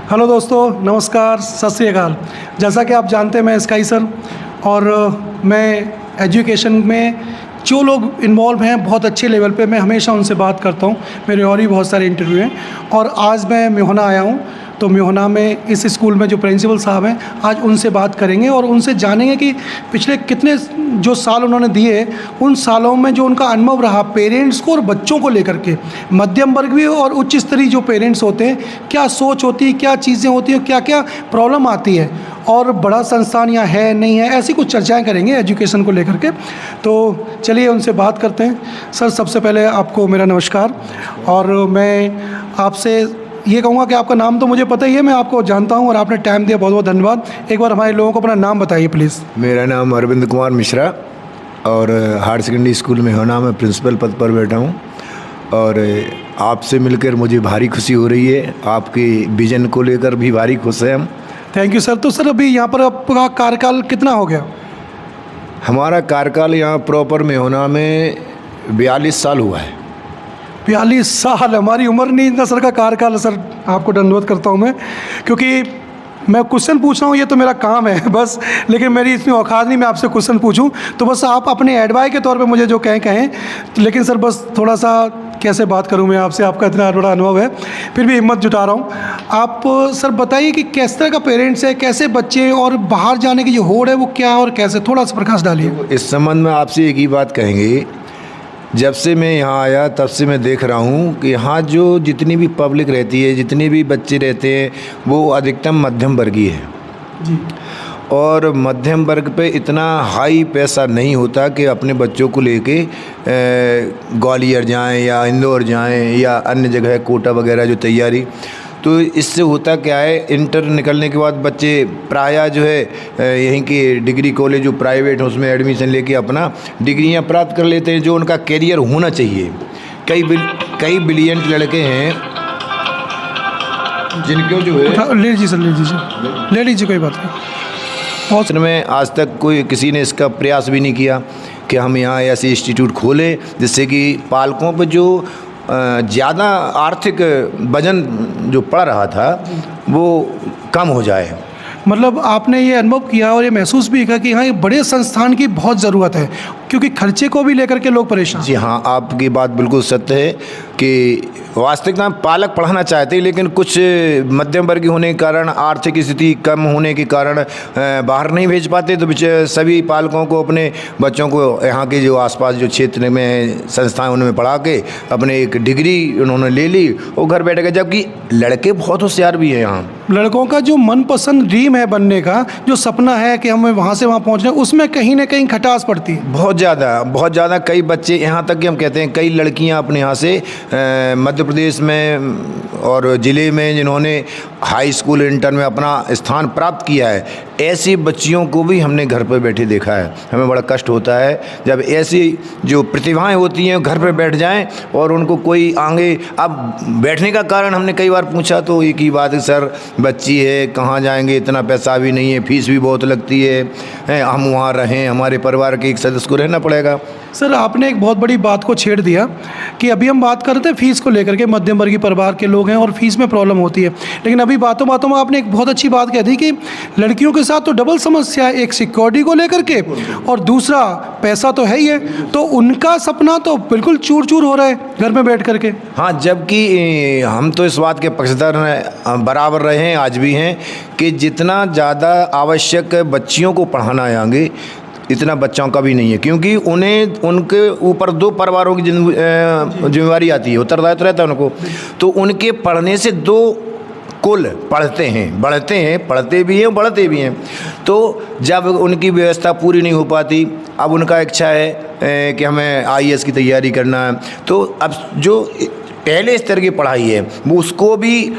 Hello दोस्तों, नमस्कार, सत श्री अकाल। जैसा कि आप जानते हैं मैं स्काई सर और मैं एजुकेशन में जो लोग इन्वॉल्व हैं बहुत अच्छे लेवल पे मैं हमेशा उनसे बात करता हूं। मेरे और भी बहुत सारे इंटरव्यू हैं और आज मैं म्योहना आया हूं। तो म्योहना में इस स्कूल में जो प्रिंसिपल साहब हैं आज उनसे बात करेंगे और उनसे जानेंगे कि पिछले कितने जो साल उन्होंने दिए उन सालों में जो उनका अनुभव रहा पेरेंट्स को और बच्चों को लेकर के, मध्यम वर्ग भी और उच्च स्तरीय जो पेरेंट्स होते हैं, क्या सोच होती है, क्या चीज़ें होती हैं, क्या क्या प्रॉब्लम आती है और बड़ा संस्थान यहाँ है नहीं है, ऐसी कुछ चर्चाएं करेंगे एजुकेशन को लेकर के। तो चलिए उनसे बात करते हैं। सर, सबसे पहले आपको मेरा नमस्कार और मैं आपसे ये कहूँगा कि आपका नाम तो मुझे पता ही है, मैं आपको जानता हूँ और आपने टाइम दिया, बहुत बहुत धन्यवाद। एक बार हमारे लोगों को अपना नाम बताइए प्लीज़। मेरा नाम अरविंद कुमार मिश्रा और हायर सेकेंडरी स्कूल में म्योहना में प्रिंसिपल पद पर बैठा हूँ और आपसे मिलकर मुझे भारी खुशी हो रही है। आपके विजन को लेकर भी भारी खुश हैं हम। Thank you sir. तो सर अभी यहाँ पर आपका कार्यकाल कितना हो गया? हमारा कार्यकाल यहाँ प्रॉपर म्योहना में 42 साल हुआ है। 42 साल, हमारी उम्र नहीं इतना सर का कार्यकाल। सर आपको दंडवत करता हूँ मैं, क्योंकि मैं क्वेश्चन पूछ रहा हूँ, ये तो मेरा काम है बस, लेकिन मेरी इसमें औकात नहीं मैं आपसे क्वेश्चन पूछूं। तो बस आप अपने एडवाइस के तौर पे मुझे जो कहें। लेकिन सर बस थोड़ा सा कैसे बात करूं मैं आपसे, आपका इतना बड़ा अनुभव है, फिर भी हिम्मत जुटा रहा हूं। आप सर बताइए कि किस तरह का पेरेंट्स है, कैसे बच्चे और बाहर जाने की जो होड़ है वो क्या है और कैसे, थोड़ा सा प्रकाश डालिए। इस संबंध में आपसे एक ही बात कहेंगे, जब से मैं यहाँ आया तब से मैं देख रहा हूँ कि यहाँ जो जितनी भी पब्लिक रहती है, जितने भी बच्चे रहते हैं, वो अधिकतम मध्यम वर्गीय है जी। और मध्यम वर्ग पे इतना हाई पैसा नहीं होता कि अपने बच्चों को लेके ग्वालियर जाएं या इंदौर जाएं या अन्य जगह कोटा वगैरह जो तैयारी। तो इससे होता क्या है, इंटर निकलने के बाद बच्चे प्रायः जो है यहीं के डिग्री कॉलेज जो प्राइवेट है उसमें एडमिशन लेके अपना डिग्रियां प्राप्त कर लेते हैं, जो उनका कैरियर होना चाहिए। कई ब्रिलियंट लड़के हैं जिनको जो है ले लीजिए सर, ले लीजिए कोई बात नहीं। बहुत में आज तक कोई किसी ने इसका प्रयास भी नहीं किया कि हम यहाँ ऐसे इंस्टीट्यूट खोलें जिससे कि पालकों पर जो ज़्यादा आर्थिक वजन जो पड़ रहा था वो कम हो जाए। मतलब आपने ये अनुभव किया और ये महसूस भी किया कि हाँ, ये बड़े संस्थान की बहुत ज़रूरत है, क्योंकि खर्चे को भी लेकर के लोग परेशान। जी हाँ, आपकी बात बिल्कुल सत्य है कि वास्तविकता में पालक पढ़ाना चाहते हैं, लेकिन कुछ मध्यम वर्गीय होने के कारण, आर्थिक स्थिति कम होने के कारण बाहर नहीं भेज पाते। तो सभी पालकों को अपने बच्चों को यहाँ के जो आसपास जो क्षेत्र में संस्थाएं उनमें पढ़ा के अपने एक डिग्री उन्होंने ले ली और घर बैठ गए। जबकि लड़के बहुत होशियार भी हैं यहाँ। लड़कों का जो मनपसंद ड्रीम है बनने का, जो सपना है कि हमें वहाँ से वहाँ पहुँचना, उसमें कहीं ना कहीं खटास पड़ती है बहुत ज़्यादा। कई बच्चे यहाँ तक कि हम कहते हैं कई लड़कियाँ अपने यहाँ से मध्य प्रदेश में और ज़िले में जिन्होंने हाई स्कूल इंटर में अपना स्थान प्राप्त किया है, ऐसी बच्चियों को भी हमने घर पर बैठे देखा है। हमें बड़ा कष्ट होता है जब ऐसी जो प्रतिभाएं होती हैं घर पर बैठ जाएं और उनको कोई आगे। अब बैठने का कारण हमने कई बार पूछा तो एक ही बात है, सर बच्ची है कहाँ जाएंगे, इतना पैसा भी नहीं है, फीस भी बहुत लगती है, हम वहाँ रहें, हमारे परिवार के एक सदस्य को रहना पड़ेगा। सर आपने एक बहुत बड़ी बात को छेड़ दिया कि अभी हम बात कर रहे थे फीस को लेकर के, मध्यम वर्गीय परिवार के लोग हैं और फीस में प्रॉब्लम होती है, लेकिन अभी बातों बातों में आपने एक बहुत अच्छी बात कह दी कि लड़कियों के साथ तो डबल समस्या है, एक सिक्योरिटी को लेकर के और दूसरा पैसा तो है ही है, तो उनका सपना तो बिल्कुल चूर चूर हो रहा है घर में बैठ करके। हाँ, जबकि हम तो इस बात के पक्षधर बराबर रहे हैं, आज भी हैं कि जितना ज़्यादा आवश्यक बच्चियों को पढ़ाना है आगे, इतना बच्चों का भी नहीं है, क्योंकि उन्हें उनके ऊपर दो परिवारों की जिम्मेवारी आती है, उत्तरदायित्व रहता है उनको। तो उनके पढ़ने से दो कुल पढ़ते हैं, पढ़ते भी हैं, बढ़ते भी हैं। तो जब उनकी व्यवस्था पूरी नहीं हो पाती, अब उनका इच्छा है कि हमें आईएएस की तैयारी करना है, तो अब जो पहले स्तर की पढ़ाई है वो उसको भी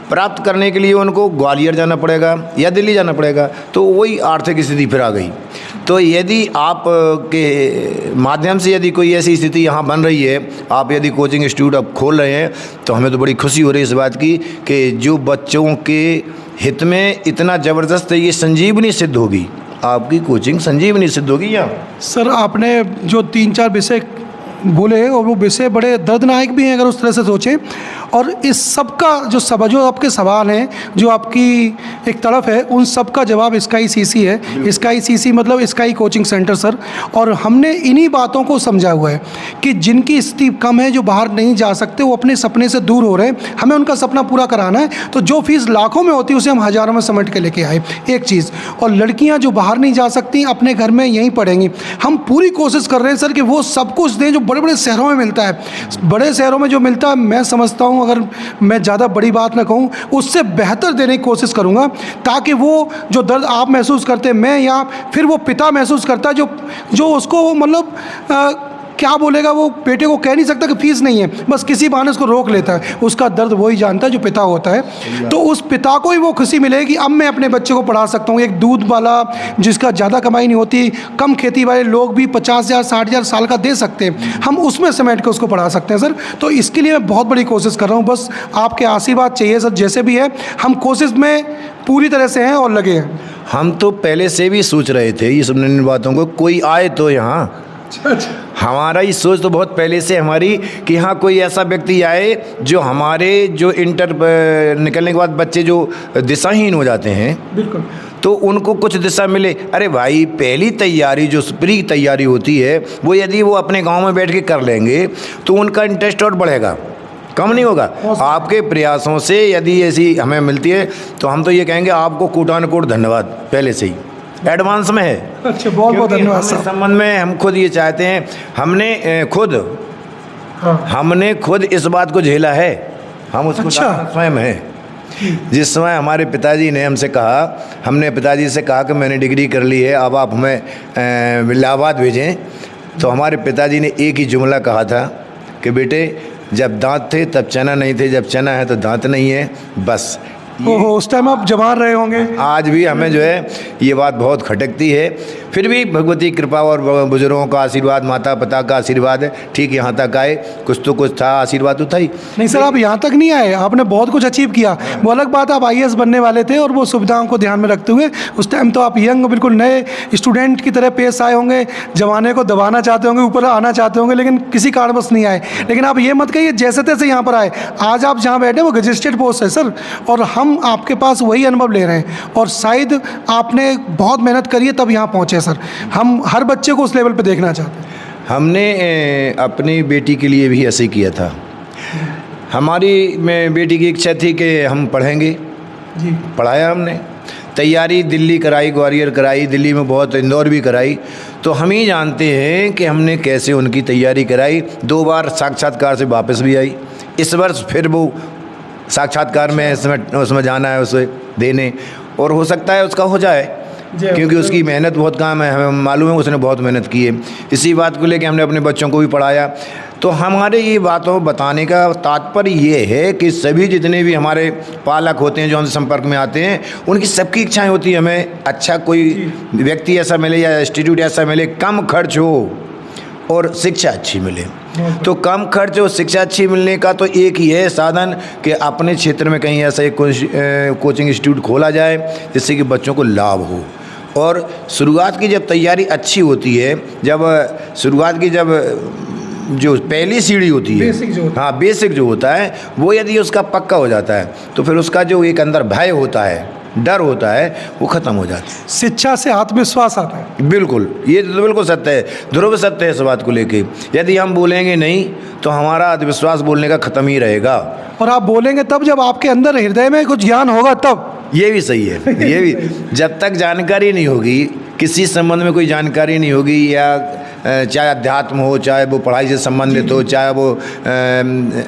प्राप्त करने के लिए उनको ग्वालियर जाना पड़ेगा या दिल्ली जाना पड़ेगा। तो वही आर्थिक स्थिति फिर आ गई। तो यदि आप के माध्यम से यदि कोई ऐसी स्थिति यहाँ बन रही है, आप यदि कोचिंग इंस्टीट्यूट आप खोल रहे हैं, तो हमें तो बड़ी खुशी हो रही है इस बात की कि जो बच्चों के हित में इतना ज़बरदस्त ये संजीवनी सिद्ध होगी, आपकी कोचिंग संजीवनी सिद्ध होगी यहाँ। सर आपने जो 3-4 विषय बोले, और वो विषय बड़े दर्दनाक भी हैं अगर उस तरह से सोचें। और इस सब का जो आपके सवाल हैं, जो आपकी एक तड़फ है, उन सब का जवाब स्काई सीसी है। स्काई सीसी मतलब स्काई कोचिंग सेंटर सर। और हमने इन्हीं बातों को समझा हुआ है कि जिनकी स्थिति कम है, जो बाहर नहीं जा सकते, वो अपने सपने से दूर हो रहे हैं, हमें उनका सपना पूरा कराना है। तो जो फीस लाखों में होती है उसे हम हज़ारों में समेट के लेके आए, एक चीज़। और लड़कियां जो बाहर नहीं जा सकती, अपने घर में यहीं पढ़ेंगी। हम पूरी कोशिश कर रहे हैं सर कि वो सब कुछ दें जो बड़े बड़े शहरों में मिलता है। बड़े शहरों में जो मिलता है, मैं समझता हूँ, अगर मैं ज़्यादा बड़ी बात ना कहूँ, उससे बेहतर देने की कोशिश करूँगा, ताकि वो जो दर्द आप महसूस करते हैं, मैं या फिर वो पिता महसूस करता है, जो उसको मतलब क्या बोलेगा, वो बेटे को कह नहीं सकता कि फीस नहीं है, बस किसी बहाने उसको रोक लेता है। उसका दर्द वही जानता है जो पिता होता है। तो उस पिता को ही वो खुशी मिलेगी कि अब मैं अपने बच्चे को पढ़ा सकता हूँ। एक दूध वाला जिसका ज़्यादा कमाई नहीं होती, कम खेती वाले लोग भी 50,000 60,000 साल का दे सकते हैं, हम उसमें समेट के उसको पढ़ा सकते हैं सर। तो इसके लिए मैं बहुत बड़ी कोशिश कर रहा हूँ, बस आपके आशीर्वाद चाहिए सर। जैसे भी है, हम कोशिश में पूरी तरह से हैं और लगे हैं। हम तो पहले से भी सोच रहे थे ये सब इन बातों को, कोई आए तो यहाँ। हमारा ये सोच तो बहुत पहले से हमारी कि यहाँ कोई ऐसा व्यक्ति आए जो हमारे जो इंटर निकलने के बाद बच्चे जो दिशाहीन हो जाते हैं, बिल्कुल, तो उनको कुछ दिशा मिले। अरे भाई, पहली तैयारी जो प्री तैयारी होती है, वो यदि वो अपने गांव में बैठ के कर लेंगे तो उनका इंटरेस्ट और बढ़ेगा, कम नहीं होगा। आपके प्रयासों से यदि ऐसी हमें मिलती है तो हम तो ये कहेंगे आपको कोटानुकोट धन्यवाद पहले से ही, एडवांस में है। अच्छा, बहुत बहुत धन्यवाद इस सर। संबंध में हम खुद ये चाहते हैं, हमने खुद इस बात को झेला है, हम उसको स्वयं हैं। जिस समय हमारे पिताजी ने हमसे कहा, हमने पिताजी से कहा कि मैंने डिग्री कर ली है, अब आप हमें इलाहाबाद भेजें, तो हमारे पिताजी ने एक ही जुमला कहा था कि बेटे, जब दांत थे तब चना नहीं थे, जब चना है तो दांत नहीं है, बस। ओहो, उस टाइम आप जवान रहे होंगे। आज भी हमें जो है ये बात बहुत खटकती है, फिर भी भगवती कृपा और बुजुर्गों का आशीर्वाद, माता पिता का आशीर्वाद है, ठीक यहाँ तक आए। कुछ तो कुछ था, आशीर्वाद तो था ही नहीं सर, आप यहाँ तक नहीं आए, आपने बहुत कुछ अचीव किया। वो अलग बात, आप IAS बनने वाले थे और वो सुविधाओं को ध्यान में रखते हुए उस टाइम तो आप यंग, बिल्कुल नए स्टूडेंट की तरह पेश आए होंगे, जमाने को दबाना चाहते होंगे, ऊपर आना चाहते होंगे, लेकिन किसी कारणवश नहीं आए। लेकिन आप ये मत कहिए जैसे तैसे यहाँ पर आए। आज आप जहाँ बैठे वो गजेस्टेड पोस्ट है सर, और हम आपके पास वही अनुभव ले रहे हैं, और शायद आपने बहुत मेहनत करी है तब यहाँ पहुँचे सर। हम हर बच्चे को उस लेवल पे देखना चाहते हैं। हमने अपनी बेटी के लिए भी ऐसे किया था। हमारी बेटी की इच्छा थी कि हम पढ़ेंगे जी, पढ़ाया हमने, तैयारी दिल्ली कराई, ग्वालियर कराई, दिल्ली में बहुत, इंदौर भी कराई। तो हम ही जानते हैं कि हमने कैसे उनकी तैयारी कराई। 2 बार साक्षात्कार से वापस भी आई। इस वर्ष फिर वो साक्षात्कार में उसमें जाना है, उसे देने, और हो सकता है उसका हो जाए, क्योंकि उसकी मेहनत बहुत काम है, हमें मालूम है उसने बहुत मेहनत की है। इसी बात को लेकर हमने अपने बच्चों को भी पढ़ाया। तो हमारे ये बातों बताने का तात्पर्य ये है कि सभी जितने भी हमारे पालक होते हैं जो हमसे संपर्क में आते हैं, उनकी सबकी इच्छाएं होती है हमें अच्छा कोई व्यक्ति ऐसा मिले या इंस्टीट्यूट ऐसा मिले, कम खर्च हो और शिक्षा अच्छी मिले। तो कम खर्च और शिक्षा अच्छी मिलने का तो एक ही है साधन कि अपने क्षेत्र में कहीं ऐसा एक कोचिंग इंस्टीट्यूट खोला जाए जिससे कि बच्चों को लाभ हो। और शुरुआत की जब तैयारी अच्छी होती है, जब शुरुआत की जब जो पहली सीढ़ी होती है, हाँ बेसिक जो होता है, वो यदि उसका पक्का हो जाता है तो फिर उसका जो एक अंदर भय होता है, डर होता है, वो खत्म हो जाता है। शिक्षा से आत्मविश्वास आता है। बिल्कुल, ये तो बिल्कुल सत्य है, ध्रुव सत्य है इस बात को लेके। यदि हम बोलेंगे नहीं तो हमारा आत्मविश्वास बोलने का खत्म ही रहेगा। और आप बोलेंगे तब जब आपके अंदर हृदय में कुछ ज्ञान होगा तब। ये भी सही है, ये भी जब तक जानकारी नहीं होगी, किसी संबंध में कोई जानकारी नहीं होगी, या चाहे अध्यात्म हो, चाहे वो पढ़ाई से संबंधित हो, चाहे वो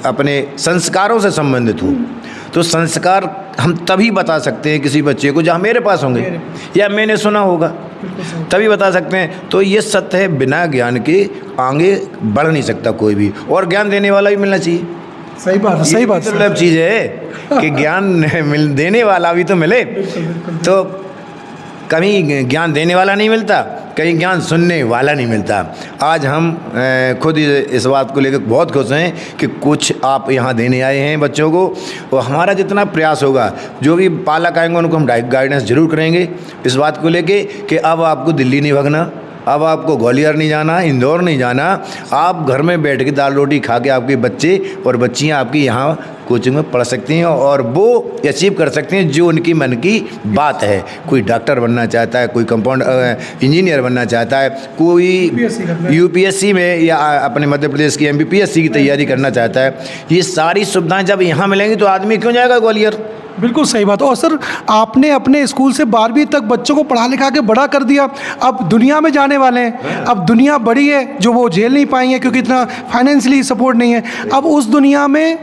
अपने संस्कारों से संबंधित हो, तो संस्कार हम तभी बता सकते हैं किसी बच्चे को जहाँ मेरे पास होंगे या मैंने सुना होगा, तभी बता सकते हैं। तो ये सत्य है, बिना ज्ञान के आगे बढ़ नहीं सकता कोई भी, और ज्ञान देने वाला भी मिलना चाहिए। सही बात है, सही बात। दुर्लभ चीज़ है कि ज्ञान देने वाला भी तो मिले। तो कहीं ज्ञान देने वाला नहीं मिलता, कहीं ज्ञान सुनने वाला नहीं मिलता। आज हम खुद इस बात को लेकर बहुत खुश हैं कि कुछ आप यहाँ देने आए हैं बच्चों को, और हमारा जितना प्रयास होगा, जो भी पालक आएंगे उनको हम गाइडेंस जरूर करेंगे इस बात को लेके कि अब आपको दिल्ली नहीं भागना, अब आपको ग्वालियर नहीं जाना, इंदौर नहीं जाना, आप घर में बैठ के दाल रोटी खा के आपके बच्चे और बच्चियाँ आपकी यहाँ कोचिंग में पढ़ सकती हैं और वो अचीव कर सकते हैं जो उनकी मन की बात है। कोई डॉक्टर बनना चाहता है, कोई कंपाउंड इंजीनियर बनना चाहता है, कोई यूपीएससी में या अपने मध्य प्रदेश की एमपीपीएससी की तैयारी करना चाहता है। ये सारी सुविधाएं जब यहाँ मिलेंगी तो आदमी क्यों जाएगा ग्वालियर। बिल्कुल सही बात। और सर आपने अपने स्कूल से 12वीं तक बच्चों को पढ़ा लिखा के बड़ा कर दिया, अब दुनिया में जाने वाले हैं। अब दुनिया बड़ी है जो वो झेल नहीं पाएंगे क्योंकि इतना फाइनेंशियली सपोर्ट नहीं है। अब उस दुनिया में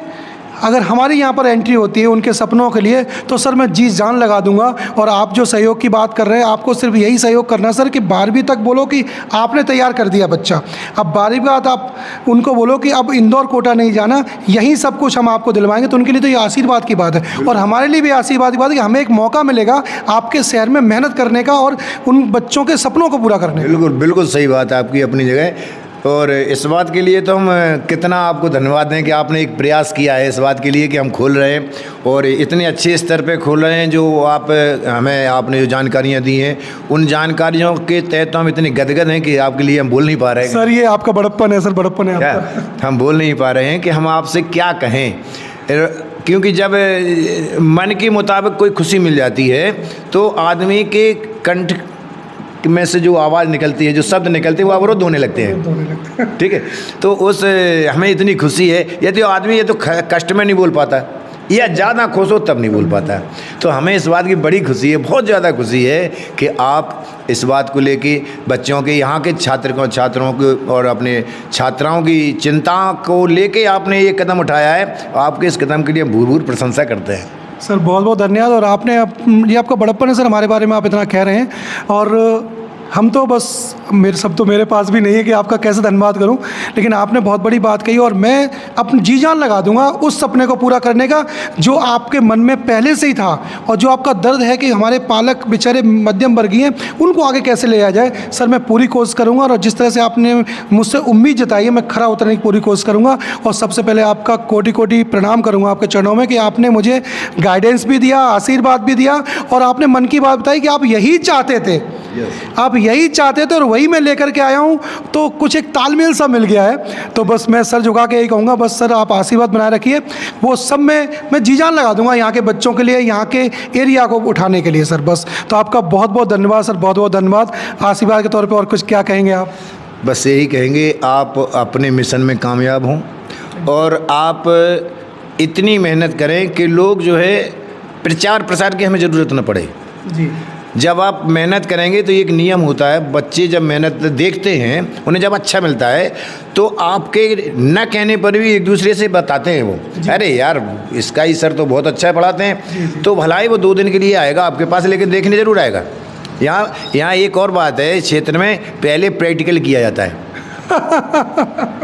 अगर हमारी यहाँ पर एंट्री होती है उनके सपनों के लिए तो सर मैं जी जान लगा दूंगा। और आप जो सहयोग की बात कर रहे हैं, आपको सिर्फ यही सहयोग करना सर कि 12वीं तक बोलो कि आपने तैयार कर दिया बच्चा, अब 12वीं के बाद आप उनको बोलो कि अब इंदौर कोटा नहीं जाना, यहीं सब कुछ हम आपको दिलवाएंगे। तो उनके लिए तो ये आशीर्वाद की बात है और हमारे लिए भी आशीर्वाद की बात है कि हमें एक मौका मिलेगा आपके शहर में मेहनत करने का और उन बच्चों के सपनों को पूरा करने का। बिल्कुल बिल्कुल सही बात है आपकी अपनी जगह। और इस बात के लिए तो हम कितना आपको धन्यवाद दें कि आपने एक प्रयास किया है इस बात के लिए कि हम खोल रहे हैं और इतने अच्छे स्तर पे खोल रहे हैं। जो आपने जो जानकारियाँ दी हैं उन जानकारियों के तहत तो हम इतने गदगद हैं कि आपके लिए हम बोल नहीं पा रहे हैं। सर ये आपका बड़प्पन है, सर बड़प्पन है आपका। हम बोल नहीं पा रहे हैं कि हम आपसे क्या कहें, क्योंकि जब मन के मुताबिक कोई खुशी मिल जाती है तो आदमी के कंठ में से जो आवाज़ निकलती है, जो शब्द निकलते हैं वो अवरुद्ध होने लगते हैं। ठीक है, तो उस हमें इतनी खुशी है। यदि आदमी ये तो कष्ट में नहीं बोल पाता या ज़्यादा खुश हो तब नहीं बोल पाता, तो हमें इस बात की बड़ी खुशी है, बहुत ज़्यादा खुशी है कि आप इस बात को लेके बच्चों के यहाँ के छात्रों को और अपने छात्राओं की चिंता को लेके आपने ये कदम उठाया है। आपके इस कदम के लिए भूर प्रशंसा करते हैं सर। बहुत बहुत धन्यवाद। और आपने ये आपका बड़प्पन है सर, हमारे बारे में आप इतना कह रहे हैं और हम तो बस मेरे पास भी नहीं है कि आपका कैसे धन्यवाद करूं, लेकिन आपने बहुत बड़ी बात कही और मैं अपनी जी जान लगा दूंगा उस सपने को पूरा करने का जो आपके मन में पहले से ही था और जो आपका दर्द है कि हमारे पालक बेचारे मध्यम वर्गीय हैं उनको आगे कैसे ले जाए। सर मैं पूरी कोशिश करूँगा और जिस तरह से आपने मुझसे उम्मीद जताई है मैं खरा उतरने की पूरी कोशिश करूँगा। और सबसे पहले आपका कोटि कोटि प्रणाम करूँगा आपके चरणों में कि आपने मुझे गाइडेंस भी दिया, आशीर्वाद भी दिया और आपने मन की बात बताई कि आप यही चाहते थे, आप यही चाहते थे और वही मैं लेकर के आया हूँ। तो कुछ एक तालमेल सा मिल गया है। तो बस मैं सर झुका के यही कहूँगा, बस सर आप आशीर्वाद बनाए रखिए, वो सब मैं जी जान लगा दूंगा यहाँ के बच्चों के लिए, यहाँ के एरिया को उठाने के लिए सर। बस तो आपका बहुत बहुत धन्यवाद सर, बहुत बहुत धन्यवाद आशीर्वाद के तौर पर। और कुछ क्या कहेंगे आप? बस यही कहेंगे आप अपने मिशन में कामयाब हों और आप इतनी मेहनत करें कि लोग जो है प्रचार प्रसार की हमें ज़रूरत न पड़े जी। जब आप मेहनत करेंगे तो एक नियम होता है, बच्चे जब मेहनत देखते हैं उन्हें जब अच्छा मिलता है तो आपके न कहने पर भी एक दूसरे से बताते हैं वो, अरे यार इसका ही सर तो बहुत अच्छा पढ़ाते हैं। तो भलाई वो 2 दिन के लिए आएगा आपके पास, लेकिन देखने ज़रूर आएगा। यहाँ एक और बात है, इस क्षेत्र में पहले प्रैक्टिकल किया जाता है।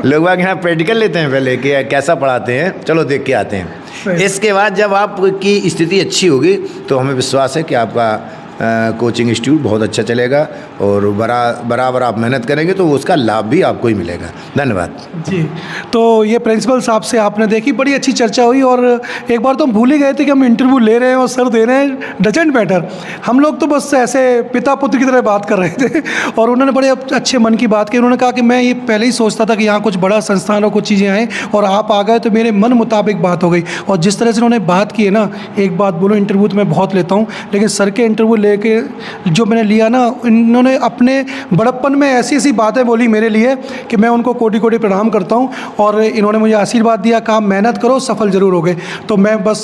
लोग यहाँ प्रैक्टिकल लेते हैं पहले कि कैसा पढ़ाते हैं, चलो देख के आते हैं। इसके बाद जब आपकी स्थिति अच्छी होगी तो हमें विश्वास है कि आपका कोचिंग इंस्टीट्यूट बहुत अच्छा चलेगा और बराबर आप मेहनत करेंगे तो उसका लाभ भी आपको ही मिलेगा। धन्यवाद जी। तो ये प्रिंसिपल साहब से आपने देखी, बड़ी अच्छी चर्चा हुई और एक बार तो हम भूल ही गए थे कि हम इंटरव्यू ले रहे हैं और सर दे रहे हैं, डजंट मैटर। हम लोग तो बस ऐसे पिता पुत्र की तरह बात कर रहे थे और उन्होंने बड़े अच्छे मन की बात की। उन्होंने कहा कि मैं ये पहले ही सोचता था कि यहाँ कुछ बड़ा संस्थान और कुछ चीज़ें आएँ और आप आ गए तो मेरे मन मुताबिक बात हो गई। और जिस तरह से उन्होंने बात की है ना, एक बात बोलो, इंटरव्यू तो मैं बहुत लेता हूँ लेकिन सर के इंटरव्यू के जो मैंने लिया ना, इन्होंने अपने बड़प्पन में ऐसी ऐसी बातें बोली मेरे लिए कि मैं उनको कोटि कोटि प्रणाम करता हूँ। और इन्होंने मुझे आशीर्वाद दिया, कहा मेहनत करो सफल ज़रूर होगे। तो मैं बस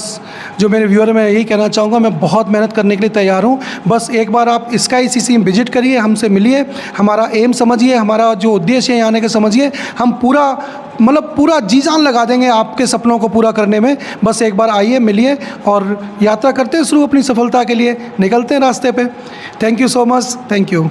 जो मेरे व्यूअर में यही कहना चाहूँगा, मैं बहुत मेहनत करने के लिए तैयार हूँ। बस एक बार आप SkyECC विजिट करिए, हमसे मिलिए, हमारा एम समझिए, हमारा जो उद्देश्य है आने के समझिए। हम पूरा जी जान लगा देंगे आपके सपनों को पूरा करने में। बस एक बार आइए, मिलिए और यात्रा करते हैं शुरू अपनी सफलता के लिए, निकलते हैं रास्ते पे। Thank you so much, thank you.